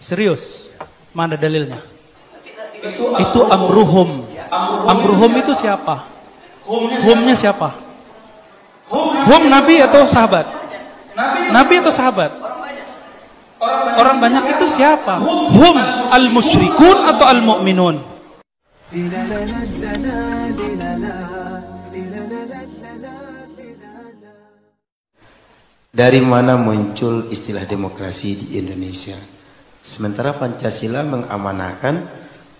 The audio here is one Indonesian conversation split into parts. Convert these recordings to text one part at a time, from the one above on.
Serius? Mana dalilnya? Itu amruhum. Amruhum itu siapa? Humnya siapa? Hum Nabi atau sahabat? Nabi atau sahabat? Orang banyak itu siapa? Hum al-musyrikun atau al-mu'minun? Dari mana muncul istilah demokrasi di Indonesia? Sementara Pancasila mengamanahkan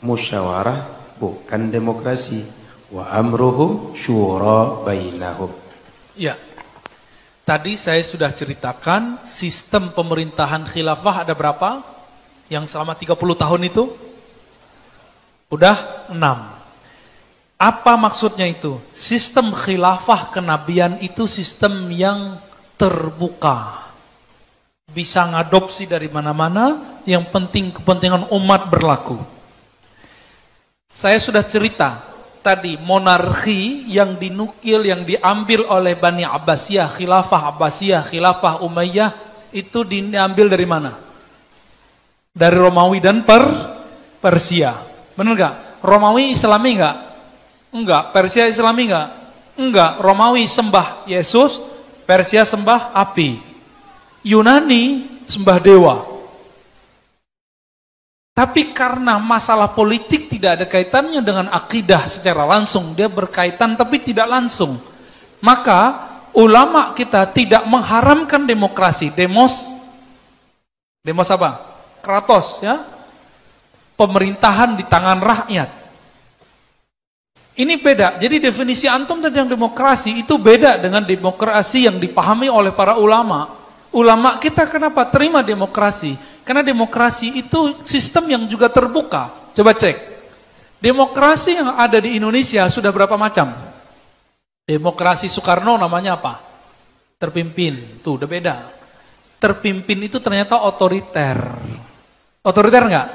musyawarah bukan demokrasi. Wa amruhum syura bainahum. Ya. Tadi saya sudah ceritakan sistem pemerintahan khilafah ada berapa? Yang selama 30 tahun itu? Udah 6. Apa maksudnya itu? Sistem khilafah kenabian itu sistem yang terbuka. Bisa ngadopsi dari mana-mana, yang penting kepentingan umat berlaku. Saya sudah cerita tadi monarki yang dinukil, yang diambil oleh Bani Abbasiyah, Khilafah Abbasiyah, Khilafah Umayyah, itu diambil dari mana? Dari Romawi dan Persia. Benar gak? Romawi Islami gak? Enggak. Persia Islami gak? Enggak. Romawi sembah Yesus, Persia sembah api. Yunani sembah dewa. Tapi karena masalah politik tidak ada kaitannya dengan akidah secara langsung, dia berkaitan tapi tidak langsung. Maka ulama kita tidak mengharamkan demokrasi. Demos apa? Kratos, ya. Pemerintahan di tangan rakyat. Ini beda. Jadi definisi antum tentang demokrasi itu beda dengan demokrasi yang dipahami oleh para ulama. Ulama kita kenapa terima demokrasi? Karena demokrasi itu sistem yang juga terbuka. Coba cek. Demokrasi yang ada di Indonesia sudah berapa macam? Demokrasi Soekarno namanya apa? Terpimpin. Tuh udah beda. Terpimpin itu ternyata otoriter. Otoriter enggak?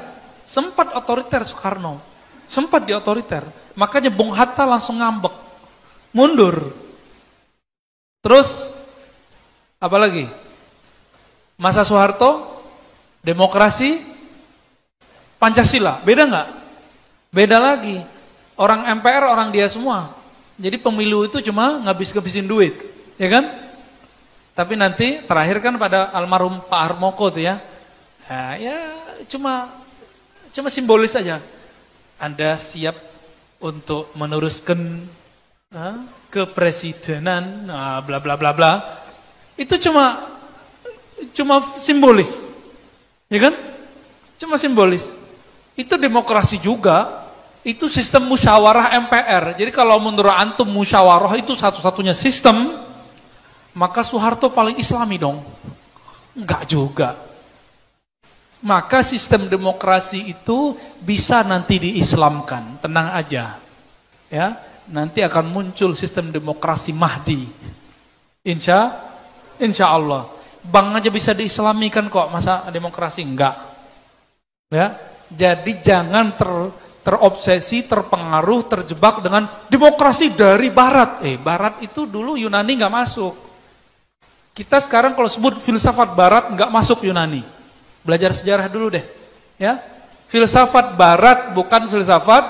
Sempat otoriter Soekarno. Sempat di otoriter. Makanya Bung Hatta langsung ngambek. Mundur. Terus apa lagi? Masa Soeharto, demokrasi, Pancasila. Beda nggak? Beda lagi. Orang MPR, orang dia semua. Jadi pemilu itu cuma ngabis-ngabisin duit. Ya kan? Tapi nanti terakhir kan pada almarhum Pak Harmoko tuh ya. Nah, ya cuma simbolis aja. Anda siap untuk meneruskan kepresidenan, bla bla bla bla. Itu cuma simbolis. Ya kan? Cuma simbolis. Itu demokrasi juga. Itu sistem musyawarah MPR. Jadi kalau menurut antum musyawarah itu satu-satunya sistem, maka Soeharto paling Islami dong. Enggak juga. Maka sistem demokrasi itu bisa nanti diislamkan, tenang aja. Ya, nanti akan muncul sistem demokrasi Mahdi. Insya Allah. Bank aja bisa diislamikan kok, masa demokrasi enggak. Ya, jadi jangan terobsesi, terpengaruh, terjebak dengan demokrasi dari Barat. Barat itu dulu Yunani enggak masuk. Kita sekarang kalau sebut filsafat Barat enggak masuk Yunani. Belajar sejarah dulu deh, ya. Filsafat Barat bukan filsafat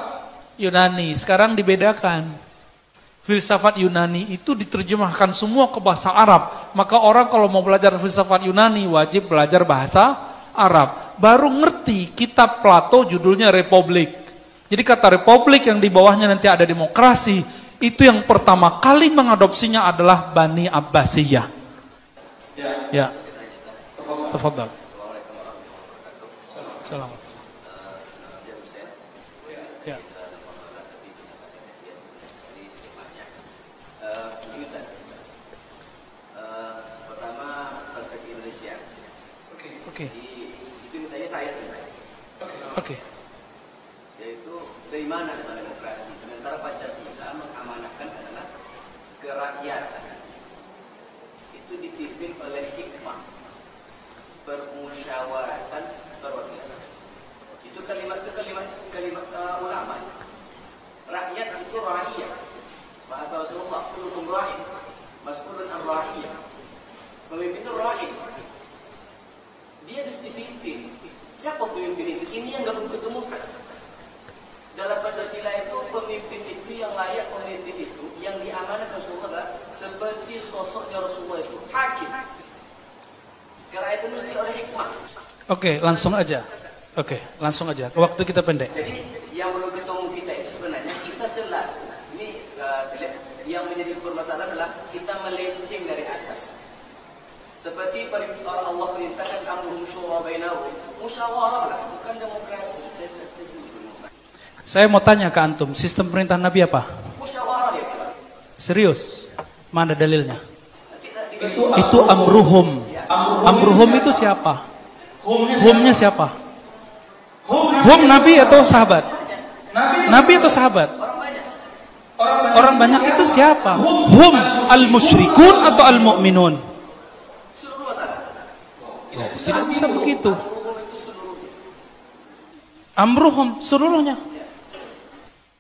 Yunani. Sekarang dibedakan. Filsafat Yunani itu diterjemahkan semua ke bahasa Arab. Maka orang kalau mau belajar filsafat Yunani wajib belajar bahasa Arab. Baru ngerti kitab Plato judulnya Republik. Jadi kata Republik yang di bawahnya nanti ada demokrasi. Itu yang pertama kali mengadopsinya adalah Bani Abbasiyah. Ya. Tafadhal. Selamat. Ya. Pertama perspektif Indonesia. Oke. Itu ditanya saya tuh. Oke. Yaitu dari mana kata demokrasi? Sementara Pancasila mengamanahkan adalah kerakyatan. Itu dipimpin oleh hikmah, permusyawaratan, perwakilan. Itu kalimat ulama. Rakyat itu ra'iyah. Bahasa Rasulullah, kullukum ra'in, mas'ulun an ra'iyah. Pemimpin itu ra'in. Dia harus dipimpin. Siapa pemimpin itu? Ini yang belum ketemukan. Dalam Pancasila itu pemimpin itu yang layak pemimpin itu yang diamanahkan Rasulullah seperti sosoknya Rasulullah itu hakim. Karena itu mesti oleh hikmah. Oke, langsung aja. Waktu kita pendek. Jadi yang belum ketemu kita itu sebenarnya kita selalu ini yang menjadi permasalahan adalah kita melenceng dari asas. Seperti Allah perintahkan amruhum syura bainahum, musyawarah lah, bukan demokrasi. Saya tidak setuju demokrasi. Saya mau tanya ke antum, sistem perintah Nabi apa? Musyawarah ya, Pak. Serius? Mana dalilnya? Itu amruhum. Amruhum itu siapa? Humnya siapa? Hum Nabi atau sahabat? Nabi atau sahabat? Orang banyak itu siapa? Hum al-musyrikun atau al-mu'minun? Tidak bisa begitu. Amruhum seluruhnya.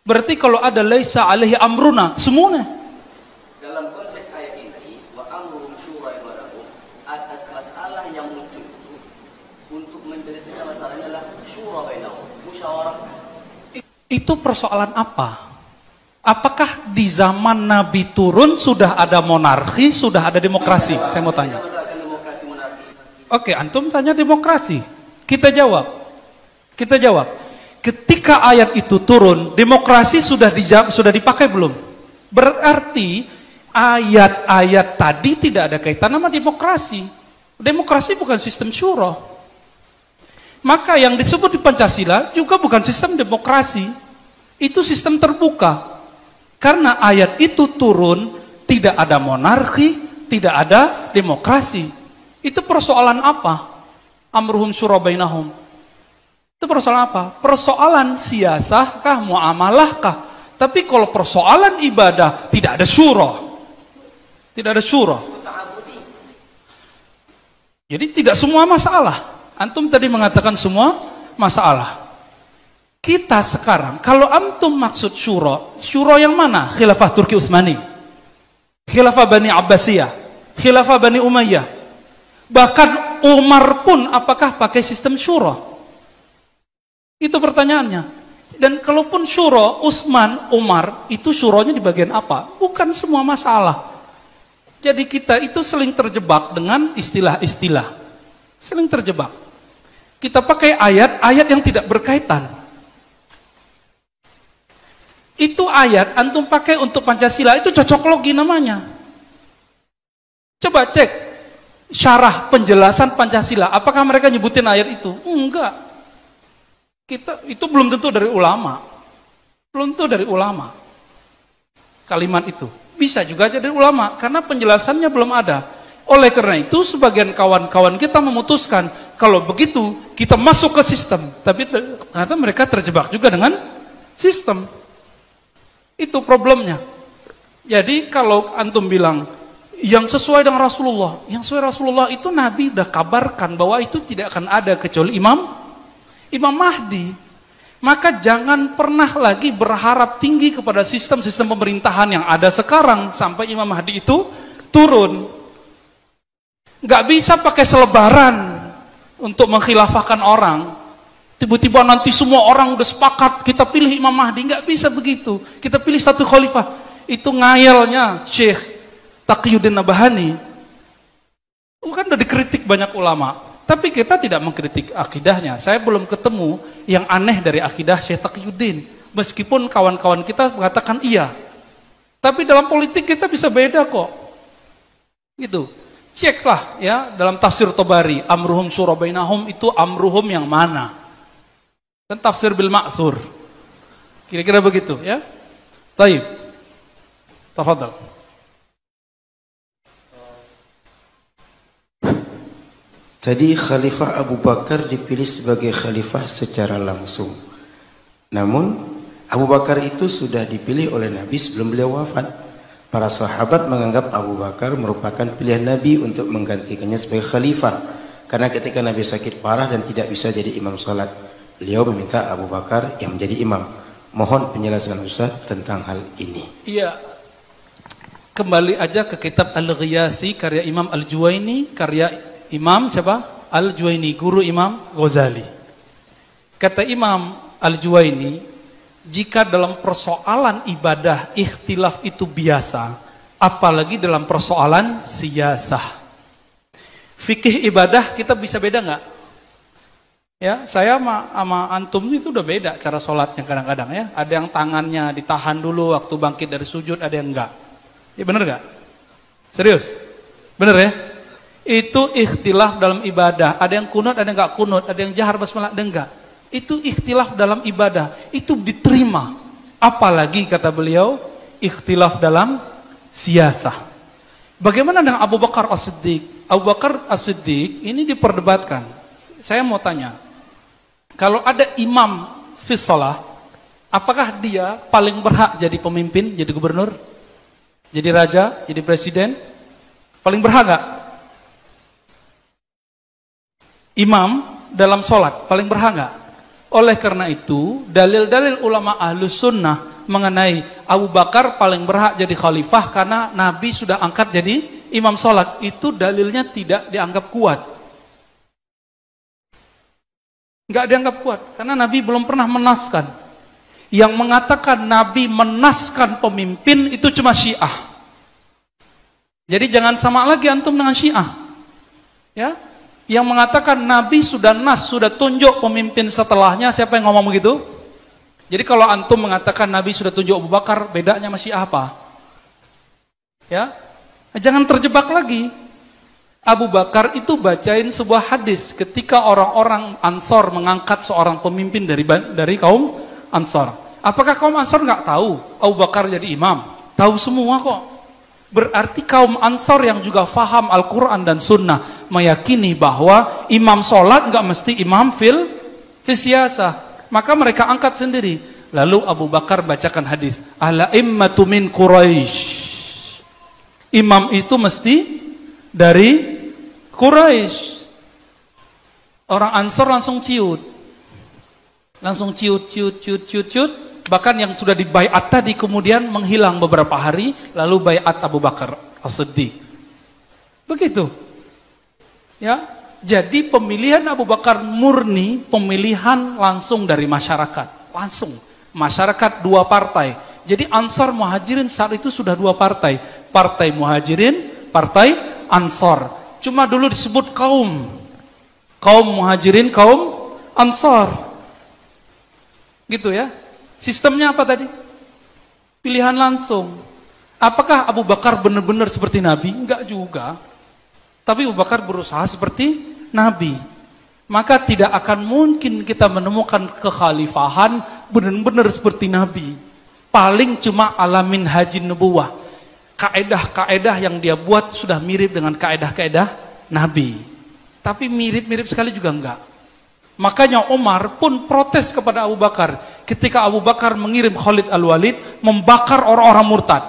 Berarti kalau ada laisa alaihi amruna, semuanya. Dalam konteks ayat ini, wa amruhum syura bainahum, atas masalah yang muncul itu untuk menyelesaikan masalahnya adalah syura bainahum, musyawarah. Itu persoalan apa? Apakah di zaman Nabi turun sudah ada monarki, sudah ada demokrasi? Saya mau tanya. Oke, antum tanya demokrasi. Kita jawab. Ketika ayat itu turun, demokrasi sudah dipakai belum? Berarti ayat-ayat tadi tidak ada kaitan sama demokrasi. Demokrasi bukan sistem syura. Maka yang disebut di Pancasila juga bukan sistem demokrasi. Itu sistem terbuka. Karena ayat itu turun, tidak ada monarki, tidak ada demokrasi. Itu persoalan apa? Amruhum syura bainahum. Itu persoalan apa? Persoalan siasah kah, muamalah kah? Tapi kalau persoalan ibadah tidak ada syura. Tidak ada syura. Jadi tidak semua masalah. Antum tadi mengatakan semua masalah. Kita sekarang, kalau antum maksud syura yang mana? Khilafah Turki Utsmani, Khilafah Bani Abbasiyah, Khilafah Bani Umayyah. Bahkan Umar pun apakah pakai sistem syura? Itu pertanyaannya. Dan kalaupun syura, Utsman, Umar, itu syuranya di bagian apa? Bukan semua masalah. Jadi kita itu sering terjebak dengan istilah-istilah. Sering terjebak. Kita pakai ayat-ayat yang tidak berkaitan. Itu ayat antum pakai untuk Pancasila, itu cocok logi namanya. Coba cek syarah penjelasan Pancasila, apakah mereka nyebutin ayat itu? Enggak. Itu belum tentu dari ulama. Belum tentu dari ulama. Kalimat itu bisa juga jadi ulama karena penjelasannya belum ada. Oleh karena itu sebagian kawan-kawan kita memutuskan kalau begitu kita masuk ke sistem. Tapi ternyata mereka terjebak juga dengan sistem. Itu problemnya. Jadi kalau antum bilang yang sesuai dengan Rasulullah, yang sesuai Rasulullah itu Nabi udah kabarkan bahwa itu tidak akan ada kecuali Imam Mahdi. Maka jangan pernah lagi berharap tinggi kepada sistem-sistem pemerintahan yang ada sekarang sampai Imam Mahdi itu turun. Gak bisa pakai selebaran untuk menkhilafahkan orang. Tiba-tiba nanti semua orang udah sepakat kita pilih Imam Mahdi. Gak bisa begitu. Kita pilih satu khalifah. Itu ngayalnya Syekh Taqiyuddin Nabhani. Kan udah dikritik banyak ulama. Tapi kita tidak mengkritik akidahnya. Saya belum ketemu yang aneh dari akidah Syekh Taqiyuddin. Meskipun kawan-kawan kita mengatakan iya. Tapi dalam politik kita bisa beda kok. Gitu. Ceklah ya dalam tafsir Tabari, amruhum syura bainahum itu amruhum yang mana? Dan tafsir bil ma'thur. Kira-kira begitu ya. Baik. Tafadhal. Tadi Khalifah Abu Bakar dipilih sebagai khalifah secara langsung. Namun Abu Bakar itu sudah dipilih oleh Nabi sebelum beliau wafat. Para sahabat menganggap Abu Bakar merupakan pilihan Nabi untuk menggantikannya sebagai khalifah. Karena ketika Nabi sakit parah dan tidak bisa jadi imam salat, beliau meminta Abu Bakar yang menjadi imam. Mohon penjelasan Ustaz tentang hal ini. Iya. Kembali aja ke kitab Al-Ghiyasi karya Imam Al-Juwaini, karya Imam siapa? Al-Juwaini, guru Imam Ghazali. Kata Imam Al-Juwaini, jika dalam persoalan ibadah ikhtilaf itu biasa, apalagi dalam persoalan siyasah. Fikih ibadah kita bisa beda nggak? Ya, saya sama antum itu udah beda cara sholatnya kadang-kadang ya. Ada yang tangannya ditahan dulu waktu bangkit dari sujud, ada yang enggak. Ya bener nggak? Serius? Bener ya? Itu ikhtilaf dalam ibadah. Ada yang kunut, ada yang enggak kunut, ada yang jahar basmalah, ada yang enggak. Itu ikhtilaf dalam ibadah, itu diterima. Apalagi kata beliau, ikhtilaf dalam siyasah. Bagaimana dengan Abu Bakar As-Siddiq? Abu Bakar As-Siddiq ini diperdebatkan. Saya mau tanya, kalau ada imam fi shalah, apakah dia paling berhak jadi pemimpin, jadi gubernur, jadi raja, jadi presiden? Paling berhak gak? Imam dalam sholat, paling berhak gak? Oleh karena itu, dalil-dalil ulama ahlus sunnah mengenai Abu Bakar paling berhak jadi khalifah karena Nabi sudah angkat jadi imam sholat. Itu dalilnya tidak dianggap kuat. Nggak dianggap kuat, karena Nabi belum pernah menaskan. Yang mengatakan Nabi menaskan pemimpin itu cuma Syiah. Jadi jangan sama lagi antum dengan Syiah. Ya, yang mengatakan Nabi sudah nas, sudah tunjuk pemimpin setelahnya, siapa yang ngomong begitu? Jadi kalau antum mengatakan Nabi sudah tunjuk Abu Bakar, bedanya masih apa? Ya, jangan terjebak lagi. Abu Bakar itu bacain sebuah hadis ketika orang-orang Ansor mengangkat seorang pemimpin dari kaum Ansor. Apakah kaum Ansor nggak tahu Abu Bakar jadi imam? Tahu semua kok. Berarti kaum Ansor yang juga faham Al-Quran dan Sunnah meyakini bahwa imam sholat nggak mesti imam fil siyasah. Maka mereka angkat sendiri. Lalu Abu Bakar bacakan hadis, Al-immatu min Quraisy. Imam itu mesti dari Quraisy. Orang Ansor langsung ciut. Langsung ciut. Bahkan yang sudah dibaiat tadi kemudian menghilang beberapa hari, lalu baiat Abu Bakar As-Siddiq. Begitu. Ya, jadi pemilihan Abu Bakar murni pemilihan langsung dari masyarakat, langsung. Masyarakat dua partai. Jadi Ansar Muhajirin saat itu sudah dua partai. Partai Muhajirin, partai Ansar. Cuma dulu disebut kaum. Kaum Muhajirin, kaum Ansar. Gitu ya. Sistemnya apa tadi? Pilihan langsung. Apakah Abu Bakar benar-benar seperti Nabi? Enggak juga. Tapi Abu Bakar berusaha seperti Nabi. Maka tidak akan mungkin kita menemukan kekhalifahan benar-benar seperti Nabi. Paling cuma alamin haji nubuwah. Kaedah-kaedah yang dia buat sudah mirip dengan kaedah-kaedah Nabi. Tapi mirip-mirip sekali juga enggak. Makanya Umar pun protes kepada Abu Bakar. Ketika Abu Bakar mengirim Khalid Al-Walid membakar orang-orang murtad.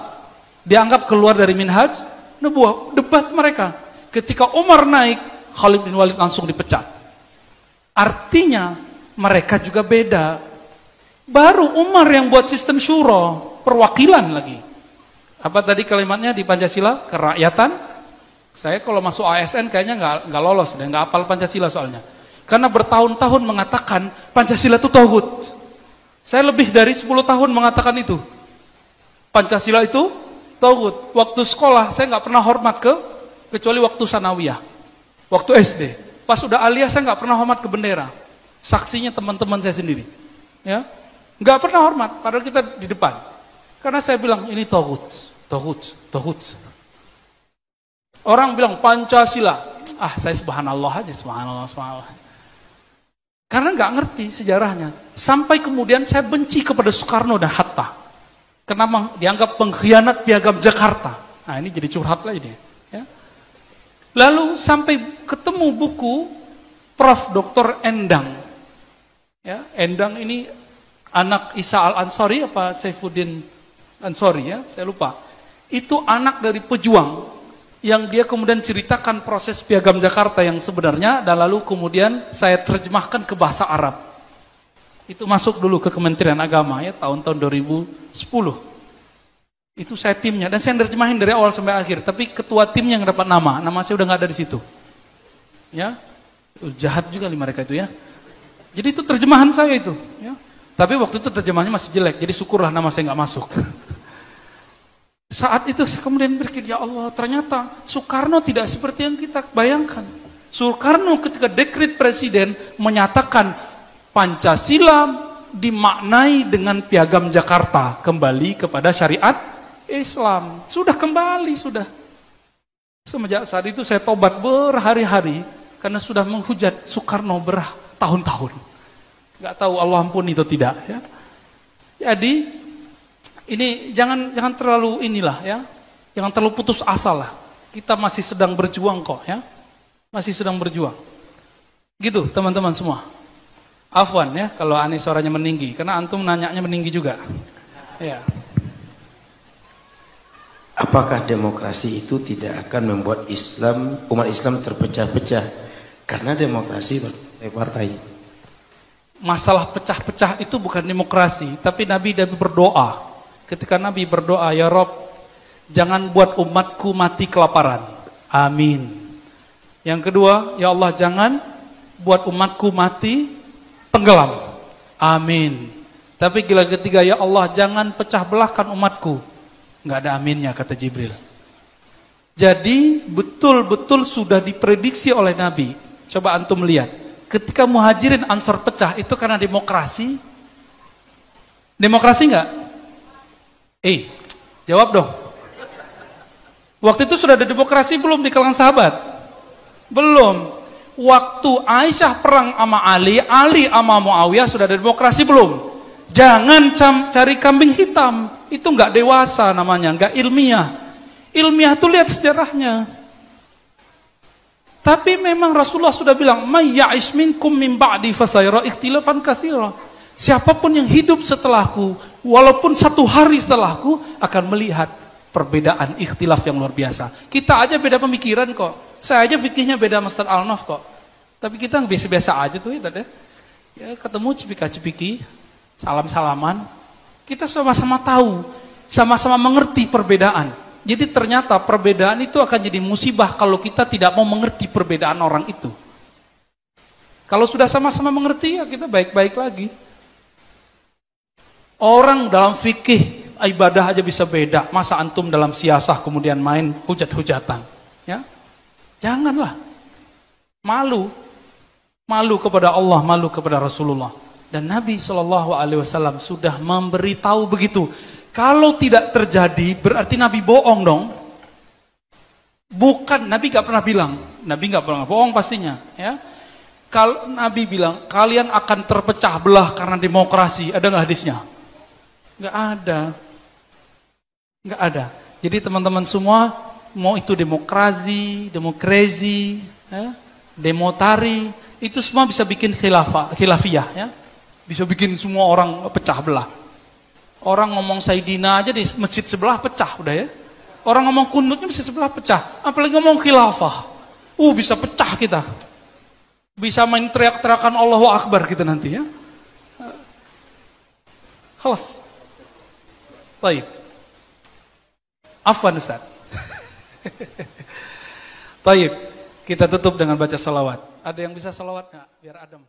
Dianggap keluar dari minhaj nubuwah. Debat mereka. Ketika Umar naik, Khalid bin Walid langsung dipecat. Artinya mereka juga beda. Baru Umar yang buat sistem syura, perwakilan lagi. Apa tadi kalimatnya di Pancasila? Kerakyatan. Saya kalau masuk ASN kayaknya nggak lolos deh, nggak hafal Pancasila soalnya. Karena bertahun-tahun mengatakan Pancasila itu tauhid. Saya lebih dari 10 tahun mengatakan itu. Pancasila itu tauhid. Waktu sekolah saya nggak pernah hormat kecuali waktu sanawiyah. Waktu SD. Pas udah aliyah saya nggak pernah hormat ke bendera. Saksinya teman-teman saya sendiri. Ya, nggak pernah hormat. Padahal kita di depan. Karena saya bilang ini tauhid. Orang bilang Pancasila. Saya subhanallah aja, subhanallah. Karena nggak ngerti sejarahnya. Sampai kemudian saya benci kepada Soekarno dan Hatta. Karena dianggap pengkhianat piagam Jakarta. Nah ini jadi curhat lagi dia. Ya. Lalu sampai ketemu buku Prof. Dr. Endang. Ya, Endang ini anak Isa Al-Ansori apa Saifuddin Ansori ya, saya lupa. Itu anak dari pejuang yang dia kemudian ceritakan proses piagam Jakarta yang sebenarnya dan lalu kemudian saya terjemahkan ke bahasa Arab. Itu masuk dulu ke Kementerian Agama ya tahun-tahun 2010. Itu saya timnya dan saya terjemahin dari awal sampai akhir, tapi ketua timnya yang dapat nama saya udah nggak ada di situ. Ya. Jahat juga mereka itu ya. Jadi itu terjemahan saya itu. Ya. Tapi waktu itu terjemahannya masih jelek, jadi syukurlah nama saya nggak masuk. Saat itu saya kemudian berpikir, ya Allah, ternyata Soekarno tidak seperti yang kita bayangkan. Soekarno ketika dekret presiden menyatakan Pancasila dimaknai dengan piagam Jakarta, kembali kepada syariat Islam. Sudah kembali, sudah. Semenjak saat itu saya tobat berhari-hari karena sudah menghujat Soekarno bertahun-tahun. Gak tahu Allah ampuni atau tidak. Ya. Jadi ini jangan terlalu inilah ya, jangan terlalu putus asa lah. Kita masih sedang berjuang kok ya, masih sedang berjuang. Gitu teman-teman semua. Afwan ya kalau aneh suaranya meninggi, karena antum nanyanya meninggi juga. Ya. Apakah demokrasi itu tidak akan membuat umat Islam terpecah-pecah? Karena demokrasi partai. Masalah pecah-pecah itu bukan demokrasi, tapi Nabi berdoa. Ketika Nabi berdoa, ya Rob, jangan buat umatku mati kelaparan. Amin. Yang kedua, ya Allah, jangan buat umatku mati tenggelam. Amin. Tapi gila ketiga, ya Allah, jangan pecah belahkan umatku. Nggak ada aminnya, kata Jibril. Jadi betul-betul sudah diprediksi oleh Nabi. Coba antum lihat. Ketika Muhajirin Ansor pecah, itu karena demokrasi. Demokrasi nggak? Jawab dong. Waktu itu sudah ada demokrasi belum di kalangan sahabat? Belum. Waktu Aisyah perang sama Ali sama Muawiyah sudah ada demokrasi belum? Jangan cari kambing hitam. Itu nggak dewasa namanya, nggak ilmiah. Ilmiah tuh lihat sejarahnya. Tapi memang Rasulullah sudah bilang, "May ya'ish minkum min ba'di fasayara ikhtilafan katsira." Siapapun yang hidup setelahku, walaupun satu hari setelahku, akan melihat perbedaan ikhtilaf yang luar biasa. Kita aja beda pemikiran kok. Saya aja fikihnya beda sama Ustaz Alnaf kok. Tapi kita biasa-biasa aja tuh ya, ketemu cipika-cipiki, salam-salaman. Kita sama-sama tahu, sama-sama mengerti perbedaan. Jadi ternyata perbedaan itu akan jadi musibah kalau kita tidak mau mengerti perbedaan orang itu. Kalau sudah sama-sama mengerti, ya kita baik-baik lagi. Orang dalam fikih ibadah aja bisa beda, masa antum dalam siasah kemudian main hujat-hujatan, ya? Janganlah. Malu kepada Allah, malu kepada Rasulullah. Dan Nabi SAW sudah memberitahu begitu. Kalau tidak terjadi, berarti Nabi bohong dong. Bukan, Nabi gak pernah bilang. Nabi gak pernah bohong pastinya. Ya. Kalau Nabi bilang, kalian akan terpecah belah karena demokrasi. Ada gak hadisnya? Gak ada. Gak ada. Jadi teman-teman semua, mau itu demokrasi, ya, demotari, itu semua bisa bikin khilafiyah. Ya. Bisa bikin semua orang pecah belah. Orang ngomong Sayyidina aja di masjid sebelah pecah udah ya. Orang ngomong kunutnya bisa sebelah pecah. Apalagi ngomong khilafah. Bisa pecah kita. Bisa main teriak-teriakan Allahu Akbar kita nanti ya. Khalas. Baik. Afwan Ustaz. Baik. Kita tutup dengan baca salawat. Ada yang bisa salawat nggak? Biar adem.